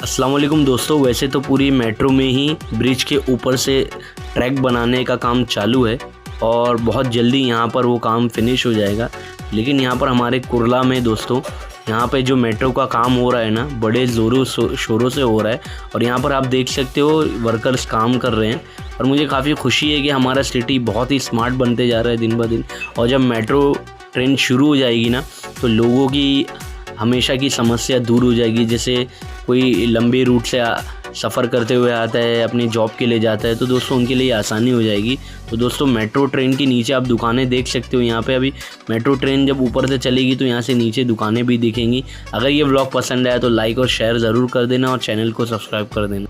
अस्सलाम वालेकुम दोस्तों। वैसे तो पूरी मेट्रो में ही ब्रिज के ऊपर से ट्रैक बनाने का काम चालू है और बहुत जल्दी यहाँ पर वो काम फिनिश हो जाएगा। लेकिन यहाँ पर हमारे कुरला में दोस्तों यहाँ पे जो मेट्रो का काम हो रहा है ना, बड़े ज़ोरों शोरों से हो रहा है और यहाँ पर आप देख सकते हो वर्कर्स काम कर रहे हैं। और मुझे काफ़ी खुशी है कि हमारा सिटी बहुत ही स्मार्ट बनते जा रहा है दिन ब दिन। और जब मेट्रो ट्रेन शुरू हो जाएगी ना, तो लोगों की हमेशा की समस्या दूर हो जाएगी। जैसे कोई लंबे रूट से सफ़र करते हुए आता है, अपनी जॉब के लिए जाता है, तो दोस्तों उनके लिए आसानी हो जाएगी। तो दोस्तों मेट्रो ट्रेन के नीचे आप दुकानें देख सकते हो। यहाँ पे अभी मेट्रो ट्रेन जब ऊपर से चलेगी तो यहाँ से नीचे दुकानें भी दिखेंगी। अगर ये व्लॉग पसंद आया तो लाइक और शेयर ज़रूर कर देना और चैनल को सब्सक्राइब कर देना।